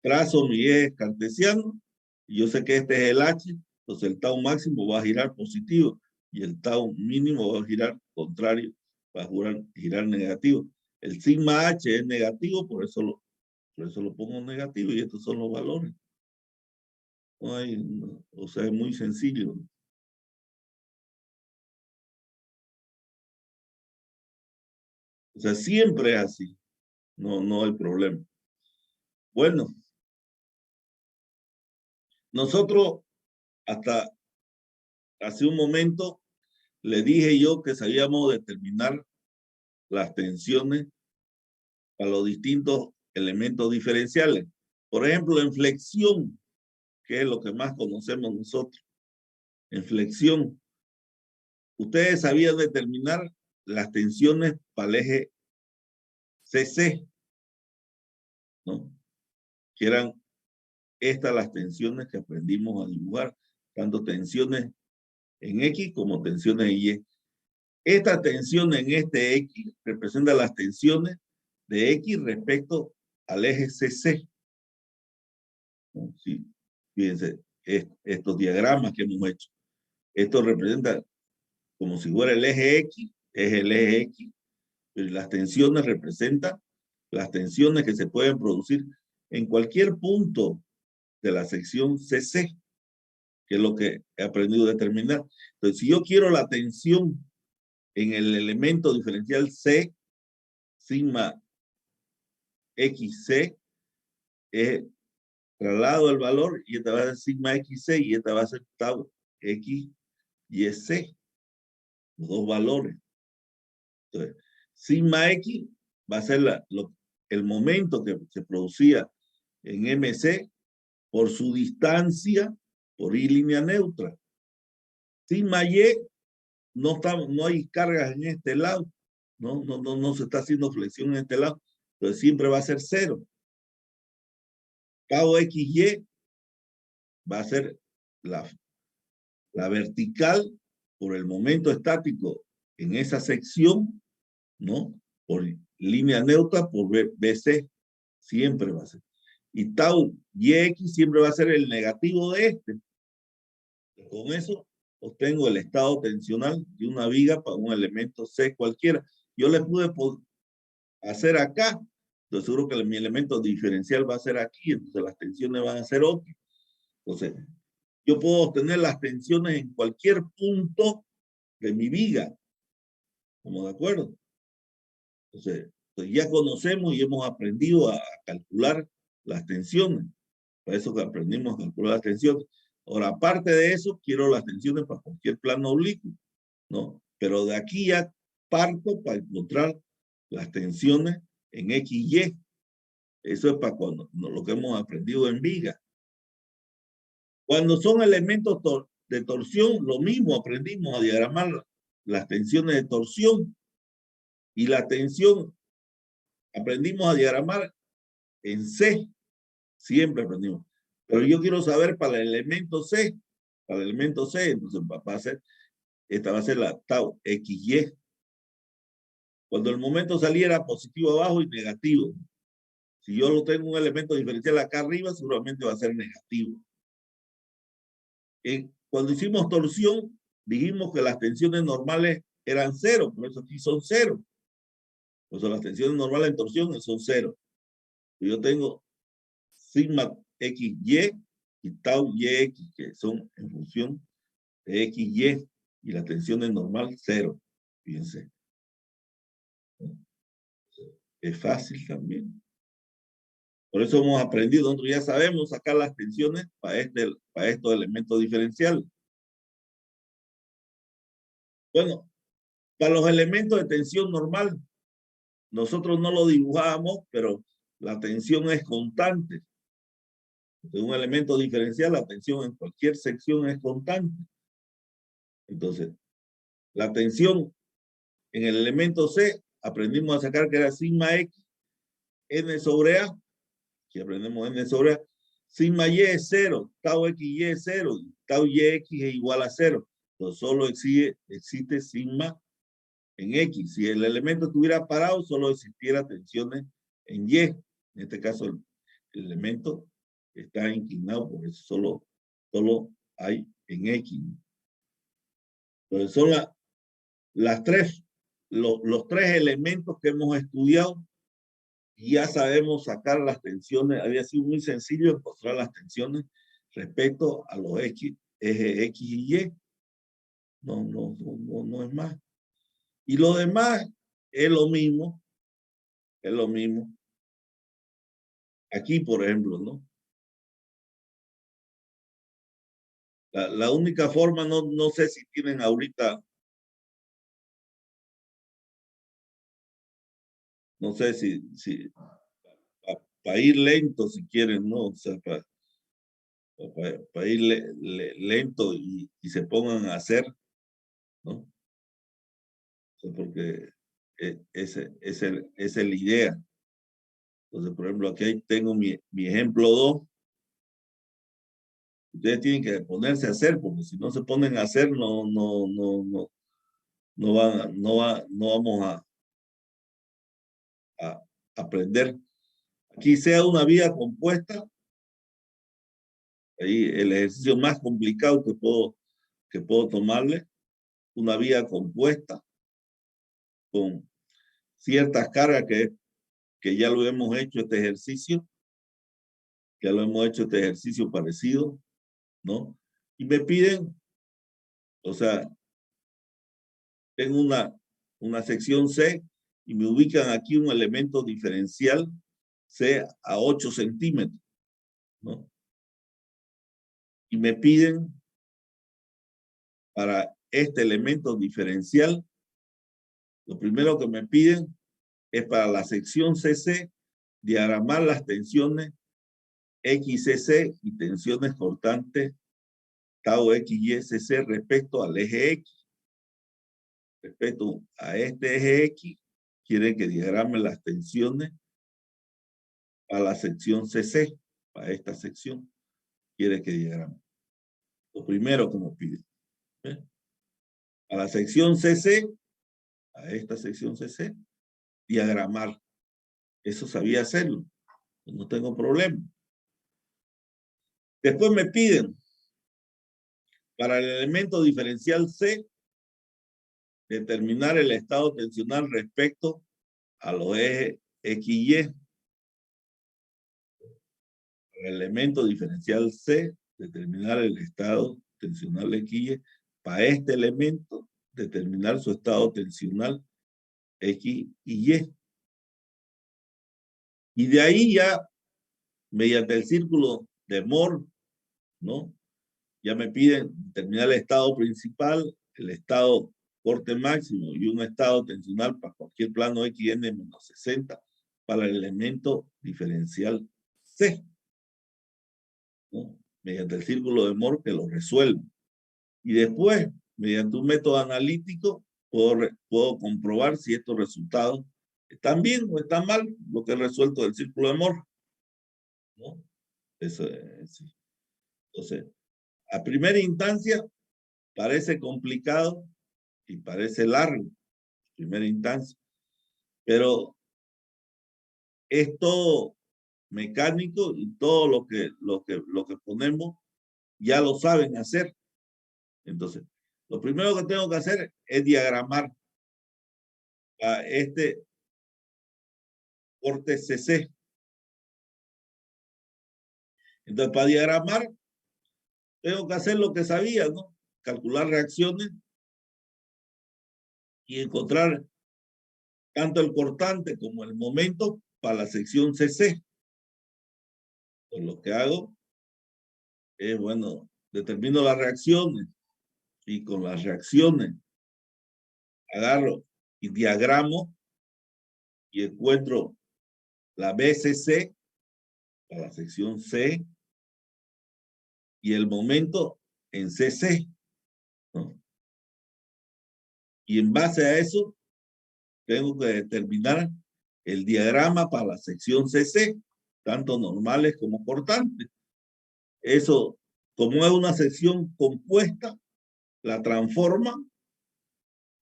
Trazo mi eje cartesiano y yo sé que este es el H, entonces el tau máximo va a girar positivo y el tau mínimo va a girar contrario, va a girar negativo. El sigma H es negativo, por eso lo pongo negativo y estos son los valores. No hay, o sea, es muy sencillo. O sea, siempre es así. No hay problema. Bueno, nosotros hasta hace un momento le dije yo que sabíamos determinar las tensiones a los distintos elementos diferenciales. Por ejemplo, en flexión, que es lo que más conocemos nosotros. En flexión, ustedes sabían determinar las tensiones para el eje CC, ¿no? Que eran estas las tensiones que aprendimos a dibujar, tanto tensiones en X como tensiones en Y. Esta tensión en este X representa las tensiones de X respecto al eje CC. ¿No? Sí, fíjense, estos diagramas que hemos hecho. Esto representa como si fuera el eje X, es el eje X, pero las tensiones representan las tensiones que se pueden producir en cualquier punto de la sección CC, que es lo que he aprendido a determinar. Entonces, si yo quiero la tensión en el elemento diferencial C, sigma XC, es traslado el valor y esta va a ser sigma XC y esta va a ser tau X y C, los dos valores. Entonces, sigma X va a ser el momento que se producía en MC por su distancia por I línea neutra. Sigma Y no hay cargas en este lado, no se está haciendo flexión en este lado, entonces siempre va a ser 0. Tau XY va a ser la vertical por el momento estático en esa sección, ¿no? por línea neutra por BC. Siempre va a ser. Y tau YX siempre va a ser el negativo de este. Y con eso obtengo el estado tensional de una viga para un elemento C cualquiera. Yo le pude hacer acá. Entonces seguro que mi elemento diferencial va a ser aquí. Entonces las tensiones van a ser otras. Entonces yo puedo obtener las tensiones en cualquier punto de mi viga. ¿Estamos de acuerdo? Entonces, pues ya conocemos y hemos aprendido a calcular las tensiones. Para eso que aprendimos a calcular las tensiones. Ahora, aparte de eso, quiero las tensiones para cualquier plano oblicuo, ¿no? Pero de aquí ya parto para encontrar las tensiones en XY. Eso es para cuando lo que hemos aprendido en viga. Cuando son elementos de torsión, lo mismo, aprendimos a diagramar las tensiones de torsión. Y la tensión, aprendimos a diagramar en C. Siempre aprendimos. Pero yo quiero saber para el elemento C. Para el elemento C, entonces va a ser, esta va a ser la tau XY. Cuando el momento saliera positivo abajo y negativo. Si yo lo tengo un elemento diferencial acá arriba, seguramente va a ser negativo. Cuando hicimos torsión, dijimos que las tensiones normales eran 0, por eso aquí son 0. Por eso las tensiones normales en torsión son 0. Yo tengo sigma XY y tau YX, que son en función de XY, y la tensión es normal 0. Fíjense. Es fácil también. Por eso hemos aprendido, nosotros ya sabemos sacar las tensiones para estos elementos diferenciales. Bueno, para los elementos de tensión normal, nosotros no lo dibujamos, pero la tensión es constante. De un elemento diferencial, la tensión en cualquier sección es constante. Entonces, la tensión en el elemento C, aprendimos a sacar que era sigma X, N sobre A, que aprendemos N sobre A, sigma Y es 0, tau XY es 0, tau YX es igual a 0. Entonces solo existe sigma en X. Si el elemento estuviera parado, solo existiera tensiones en Y. En este caso, el elemento está inclinado, por eso solo hay en X. Entonces son los tres elementos que hemos estudiado y ya sabemos sacar las tensiones. Había sido muy sencillo encontrar las tensiones respecto a los ejes X y Y. No es más. Y lo demás es lo mismo. Es lo mismo. Aquí, por ejemplo, ¿no? La única forma, no sé si tienen ahorita, no sé si para ir lento, si quieren, ¿no? O sea, para ir lento y se pongan a hacer, ¿no? O sea, porque esa es la idea. Entonces, por ejemplo, aquí tengo mi ejemplo 2. Ustedes tienen que ponerse a hacer, porque si no se ponen a hacer, no vamos a aprender. Aquí sea una vía compuesta, ahí el ejercicio más complicado que puedo tomarle, una vía compuesta con ciertas cargas que ya lo hemos hecho este ejercicio, parecido, ¿no? Y me piden, o sea, tengo una sección C y me ubican aquí un elemento diferencial C a 8 centímetros, ¿no? Y me piden para este elemento diferencial, lo primero que me piden es para la sección CC diagramar las tensiones XCC y tensiones cortantes tau XYCC respecto al eje X. Respecto a este eje X, quiere que diagrame las tensiones a la sección CC, para esta sección, quiere que diagrame. Lo primero que nos pide. A la sección CC, a esta sección CC, diagramar. Eso sabía hacerlo. No tengo problema. Después me piden, para el elemento diferencial C, determinar el estado tensional respecto a los ejes X y Y. Para el elemento diferencial C, determinar el estado tensional X y Y. Para este elemento, determinar su estado tensional X y Y. Y de ahí ya, mediante el círculo de Moore, ¿no? Ya me piden determinar el estado principal, el estado corte máximo y un estado tensional para cualquier plano XN menos 60 para el elemento diferencial C, ¿no? Mediante el círculo de Moore que lo resuelve. Y después, mediante un método analítico, puedo comprobar si estos resultados están bien o están mal, lo que he resuelto del círculo de Moore, ¿no? Eso es, sí. Entonces, a primera instancia, parece complicado y parece largo, primera instancia, pero es todo mecánico y todo lo que ponemos ya lo saben hacer. Entonces, lo primero que tengo que hacer es diagramar a este corte CC. Entonces, para diagramar, tengo que hacer lo que sabía, ¿no? Calcular reacciones y encontrar tanto el cortante como el momento para la sección CC. Pues lo que hago es, bueno, determino las reacciones y con las reacciones agarro y diagramo y encuentro la BCC para la sección C y el momento en CC, ¿no? Y en base a eso tengo que determinar el diagrama para la sección CC, tanto normales como cortantes. Eso, como es una sección compuesta, la transforma,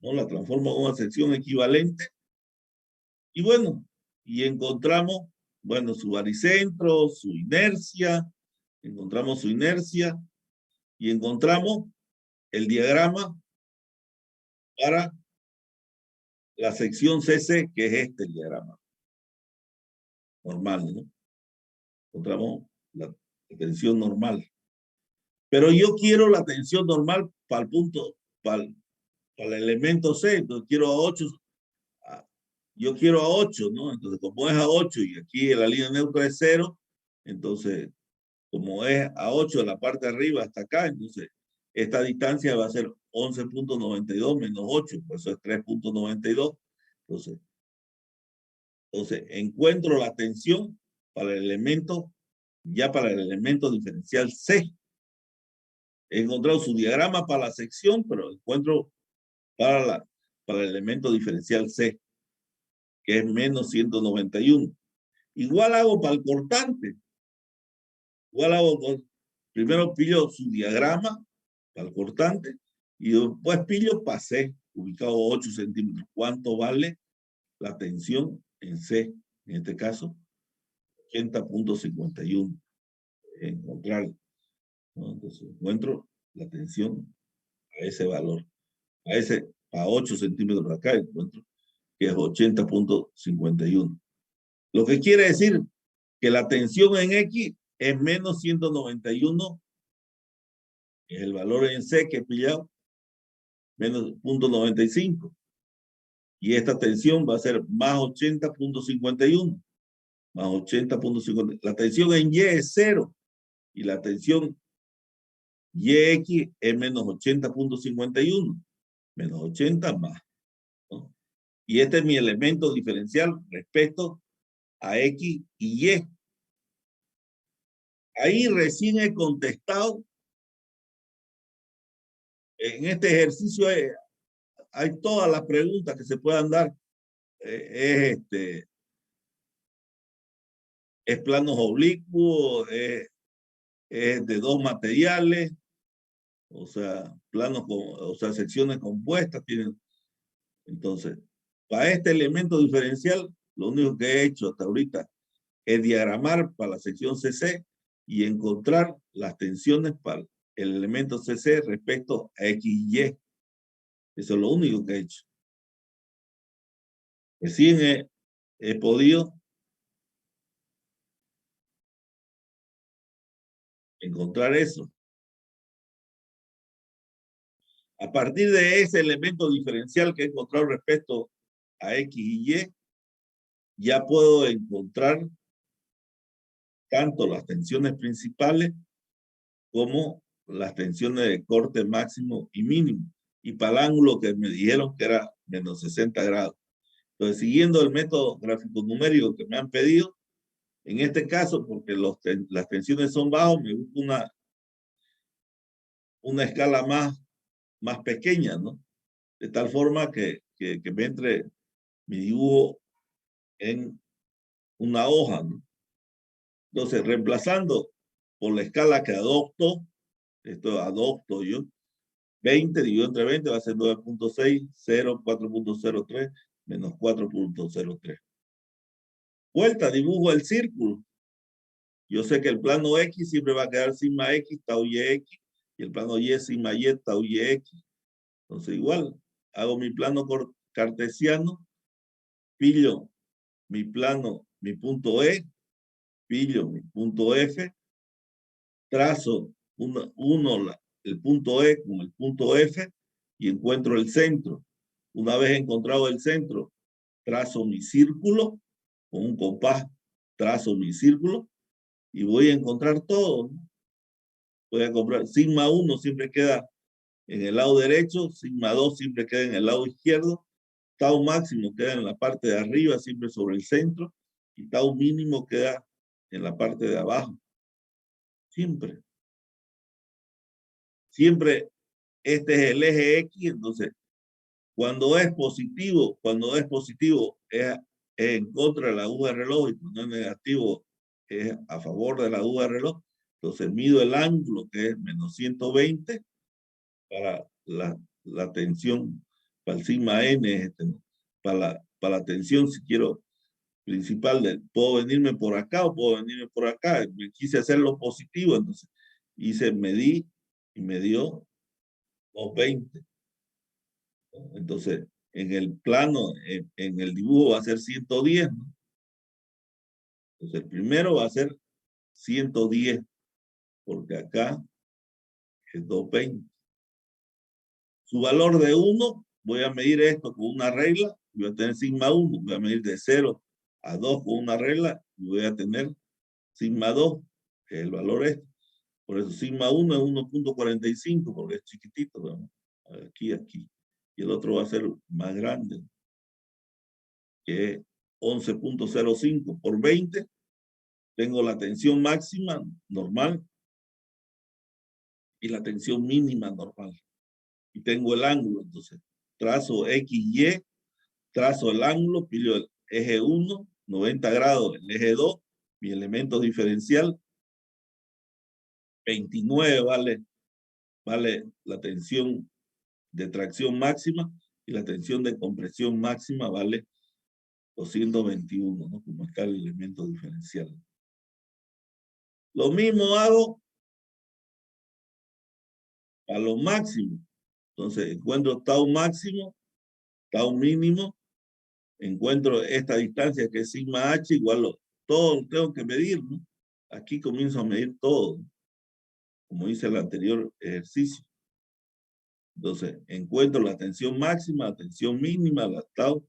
¿no? La transforma en una sección equivalente. Y bueno, y encontramos, bueno, su baricentro, su inercia, encontramos su inercia y encontramos el diagrama para la sección CC, que es este diagrama normal, ¿no? Encontramos la tensión normal. Pero yo quiero la tensión normal para el punto, para el elemento C, entonces quiero a 8, yo quiero a 8, ¿no? Entonces, como es a 8 y aquí la línea neutra es 0, entonces, como es a 8 en la parte de arriba hasta acá, entonces, esta distancia va a ser 11.92 menos 8, pues eso es 3.92. Entonces, encuentro la tensión para el elemento, ya para el elemento diferencial C. He encontrado su diagrama para la sección, pero encuentro para el elemento diferencial C, que es menos 191. Igual hago para el cortante. Igual hago primero pillo su diagrama para el cortante y después pillo para C, ubicado 8 centímetros. ¿Cuánto vale la tensión en C? En este caso, 80.51. Encontrar, ¿no? Entonces encuentro la tensión a ese valor. A 8 centímetros de acá encuentro que es 80.51. Lo que quiere decir que la tensión en X es menos 191, es el valor en C que he pillado, menos 0.95. Y esta tensión va a ser más 80.51, más 80.50. La tensión en Y es 0 y la tensión YX es menos 80.51, menos 80 más, ¿no? Y este es mi elemento diferencial respecto a X y Y. Ahí recién he contestado. En este ejercicio hay todas las preguntas que se puedan dar. Es planos oblicuos, es de dos materiales, o sea, planos, o sea, secciones compuestas tienen. Entonces, Para este elemento diferencial, lo único que he hecho hasta ahorita es diagramar para la sección CC y encontrar las tensiones para el elemento CC respecto a X y Y. Eso es lo único que he hecho. Recién he podido encontrar eso. A partir de ese elemento diferencial que he encontrado respecto a X y Y, ya puedo encontrar tanto las tensiones principales como las tensiones de corte máximo y mínimo. Y para el ángulo que me dijeron que era menos 60 grados. Entonces, siguiendo el método gráfico numérico que me han pedido, en este caso, porque las tensiones son bajos, me busco una escala más pequeña, ¿no? De tal forma que me entre mi dibujo en una hoja, ¿no? Entonces, reemplazando por la escala que adopto, esto adopto yo, 20 dividido entre 20 va a ser 9.6, 0, 4.03, menos 4.03. Vuelta, dibujo el círculo. Yo sé que el plano X siempre va a quedar sigma X, tau Y X, y el plano Y, sigma Y, tau Y X. Entonces, igual, hago mi plano cartesiano, pillo mi plano, mi punto E, pillo mi punto F, trazo el punto E con el punto F y encuentro el centro. Una vez encontrado el centro, trazo mi círculo con un compás, trazo mi círculo y voy a encontrar todo, ¿no? Voy a comprar sigma 1 siempre queda en el lado derecho, sigma 2 siempre queda en el lado izquierdo, tau máximo queda en la parte de arriba, siempre sobre el centro, y tau mínimo queda en la parte de abajo. Siempre. Siempre este es el eje X, entonces, cuando es positivo es en contra de la aguja de reloj, y cuando es negativo es a favor de la aguja de reloj. Entonces mido el ángulo, que es menos 120, para la tensión, para el sigma n, ¿no? Para la tensión, si quiero, principal, puedo venirme por acá o puedo venirme por acá. Me quise hacer lo positivo, entonces medí y me dio 220. Entonces, en el plano, en el dibujo va a ser 110, ¿no? Entonces, el primero va a ser 110, porque acá es 220. Su valor de 1, voy a medir esto con una regla, y voy a tener sigma 1, voy a medir de 0 a 2 con una regla, y voy a tener sigma 2, que es el valor este. Por eso sigma 1 es 1.45, porque es chiquitito, ¿no? Aquí. Y el otro va a ser más grande, que es 11.05 por 20. Tengo la tensión máxima normal y la tensión mínima normal. Y tengo el ángulo, entonces trazo XY, trazo el ángulo, pillo el eje 1, 90 grados, el eje 2, mi elemento diferencial, 29 vale la tensión de tracción máxima y la tensión de compresión máxima vale 221, ¿no? Como está el elemento diferencial. Lo mismo hago a lo máximo. Entonces encuentro tau máximo, tau mínimo, encuentro esta distancia que es sigma h igual todo tengo que medir, ¿no? Aquí comienzo a medir todo, ¿no? Como hice el anterior ejercicio. Entonces encuentro la tensión máxima, la tensión mínima, la tau,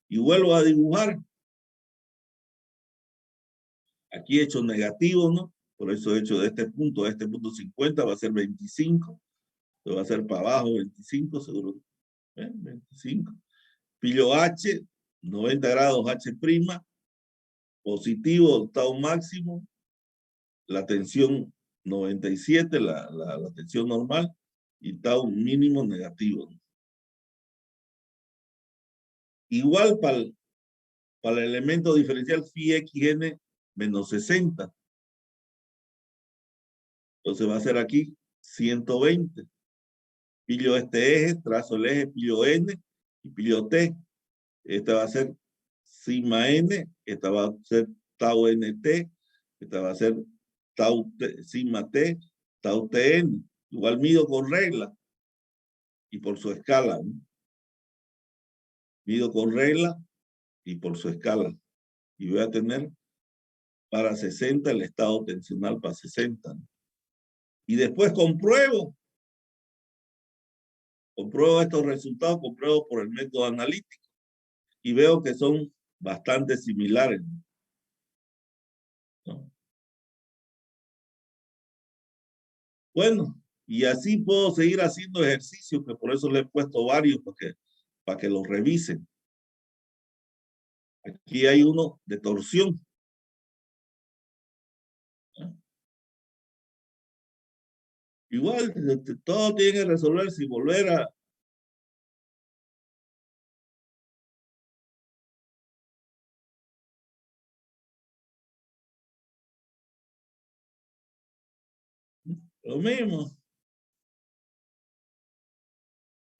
y vuelvo a dibujar. Aquí he hecho negativo, ¿no? Por eso he hecho de este punto a este punto 50, va a ser 25. Entonces va a ser para abajo 25, seguro. 25. Pillo H, 90 grados H', positivo, tau máximo, la tensión 97, la tensión normal, y tau mínimo negativo. Igual para el elemento diferencial phi xn menos 60. Entonces va a ser aquí 120. Pillo este eje, trazo el eje, pillo n y pillo t. Esta va a ser sigma n, esta va a ser tau nt, esta va a ser tau t, sigma t, tau tn. Igual mido con regla y por su escala, ¿no? Mido con regla y por su escala. Y voy a tener para 60 el estado tensional para 60, ¿no? Y después compruebo estos resultados, compruebo por el método analítico y veo que son bastante similares, ¿no? Bueno, y así puedo seguir haciendo ejercicios, que por eso le he puesto varios para que los revisen. Aquí hay uno de torsión. Igual, todo tiene que resolverse y volver a... Lo mismo.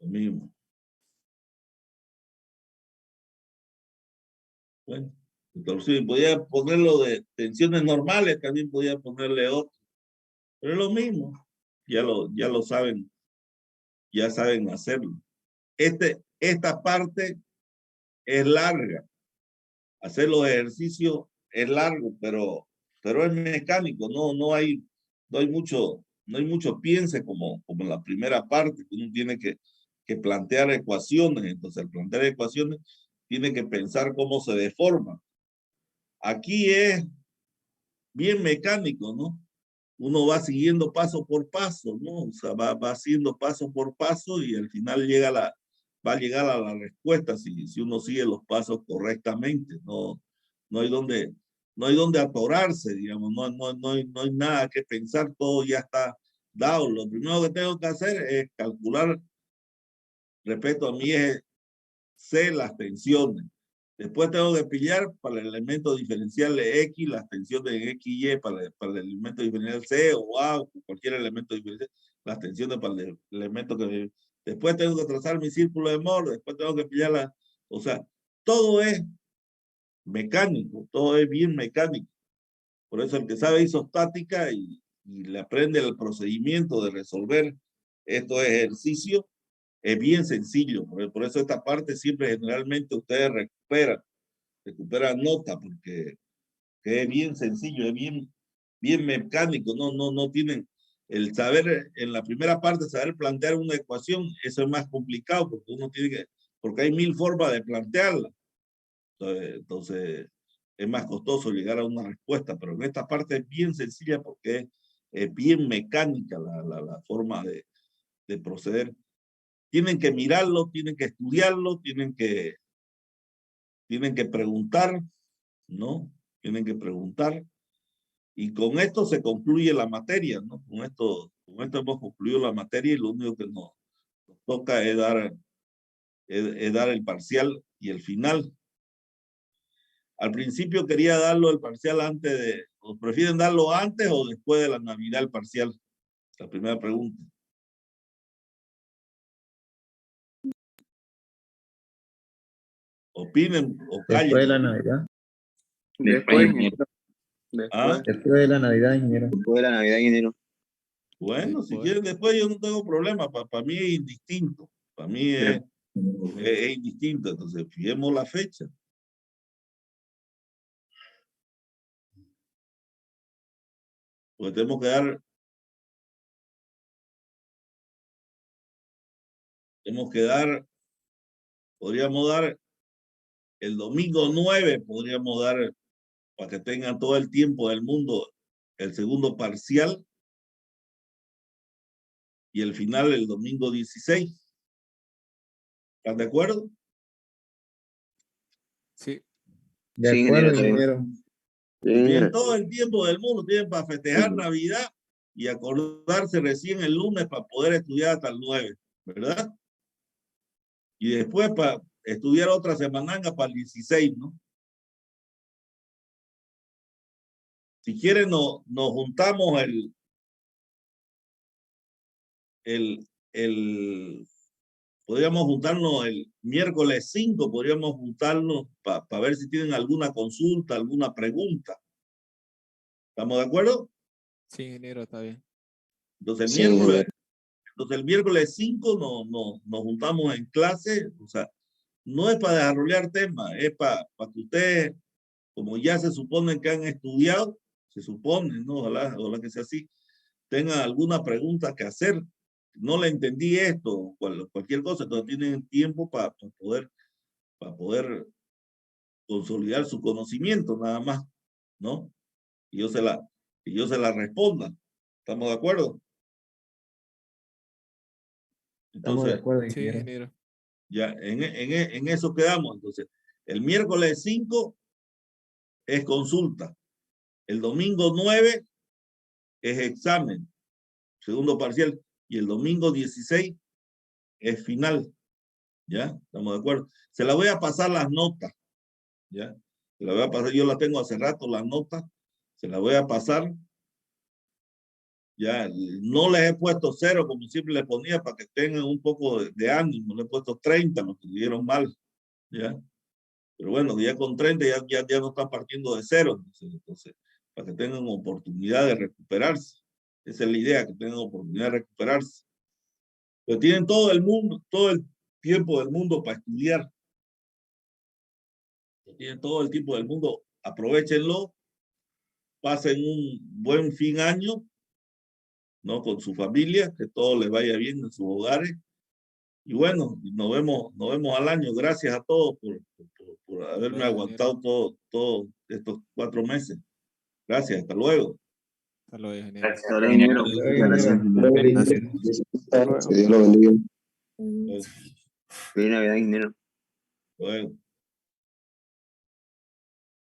Lo mismo. Bueno, torsión. Podía ponerlo de tensiones normales, también podía ponerle otro. Pero es lo mismo. Ya lo saben. Ya saben hacerlo. Esta parte es larga. Hacer los ejercicios es largo, pero es mecánico. No hay mucho piense como en la primera parte, que uno tiene que plantear ecuaciones. Entonces, al plantear ecuaciones, tiene que pensar cómo se deforma. Aquí es bien mecánico, ¿no? Uno va siguiendo paso por paso, ¿no? O sea, va haciendo paso por paso y al final va a llegar a la respuesta si uno sigue los pasos correctamente. No hay donde atorarse, digamos, no hay nada que pensar, todo ya está dado. Lo primero que tengo que hacer es calcular, respecto a mi eje C, las tensiones. Después tengo que pillar para el elemento diferencial de X, las tensiones en X y Y para el elemento diferencial C o A o cualquier elemento diferencial, las tensiones para el elemento que... Después tengo que trazar mi círculo de Mohr, después tengo que pillar la... O sea, todo es mecánico, todo es bien mecánico. Por eso el que sabe isostática y le aprende el procedimiento de resolver estos ejercicios, es bien sencillo. Por eso esta parte siempre generalmente ustedes recuperan nota, porque es bien sencillo, es bien mecánico. No tienen el saber, en la primera parte, saber plantear una ecuación, eso es más complicado, porque hay 1000 formas de plantearla. Entonces es más costoso llegar a una respuesta, pero en esta parte es bien sencilla porque es bien mecánica la forma de proceder. Tienen que mirarlo, tienen que estudiarlo, tienen que preguntar, ¿no? Tienen que preguntar. Y con esto se concluye la materia, ¿no? Con esto hemos concluido la materia y lo único que nos toca es dar el parcial y el final. Al principio quería darlo el parcial antes de... ¿O prefieren darlo antes o después de la Navidad el parcial? La primera pregunta. Opinen o callen. Después de la Navidad. Después, ingeniero. ¿Ah? Después de la Navidad, ingeniero. Después de la Navidad, ingeniero. Bueno, Después. si quieren después yo no tengo problema. Para mí es indistinto. Para mí es indistinto. Entonces, fijemos la fecha. Pues tenemos que podríamos dar el domingo 9, podríamos dar, para que tengan todo el tiempo del mundo, el segundo parcial y el final el domingo 16. ¿Están de acuerdo? Sí. De Sí, acuerdo, ingeniero. ingeniero. Tienen todo el tiempo del mundo, tienen para festejar Navidad y acordarse recién el lunes para poder estudiar hasta el 9, ¿verdad? Y después para estudiar otra semananga para el 16, ¿no? Si quieren, nos juntamos podríamos juntarnos el miércoles 5, podríamos juntarnos para ver si tienen alguna consulta, alguna pregunta. ¿Estamos de acuerdo? Sí, ingeniero, está bien. Entonces Sí, el miércoles 5 nos juntamos en clase, o sea, no es para desarrollar temas, es para que ustedes, como ya se supone que han estudiado, se supone, ¿no? Ojalá que sea así, tengan alguna pregunta que hacer. No le entendí esto, cualquier cosa, entonces tienen tiempo para poder consolidar su conocimiento, nada más, ¿no? Y yo se la responda. ¿Estamos de acuerdo? Estamos de Entonces, acuerdo, Sí, ingeniero. ingeniero. ya en eso quedamos. Entonces, el miércoles 5 es consulta. El domingo 9 es examen, segundo parcial. Y el domingo 16 es final. ¿Ya? ¿Estamos de acuerdo? Se la voy a pasar las notas. ¿Ya? Se la voy a pasar. Yo la tengo hace rato, las notas. Se la voy a pasar. Ya, no les he puesto 0 como siempre les ponía para que tengan un poco de ánimo. Le he puesto 30, lo que dieron mal. ¿Ya? Pero bueno, ya con 30 ya no están partiendo de 0. Entonces, para que tengan oportunidad de recuperarse. Esa es la idea, que tengan oportunidad de recuperarse. Pero tienen todo el tiempo del mundo para estudiar. Tienen todo el tiempo del mundo. Aprovechenlo. Pasen un buen fin año, ¿no? Con su familia, que todo les vaya bien en sus hogares. Y bueno, nos vemos al año. Gracias a todos por haberme Bueno, aguantado todos estos 4 meses. Gracias, hasta luego. Hasta luego, ingeniero. hasta luego, ingeniero. Gracias, Gracias. ingeniero. Hasta luego. Que Dios lo bendiga. Luego. Feliz Navidad, ingeniero. Luego.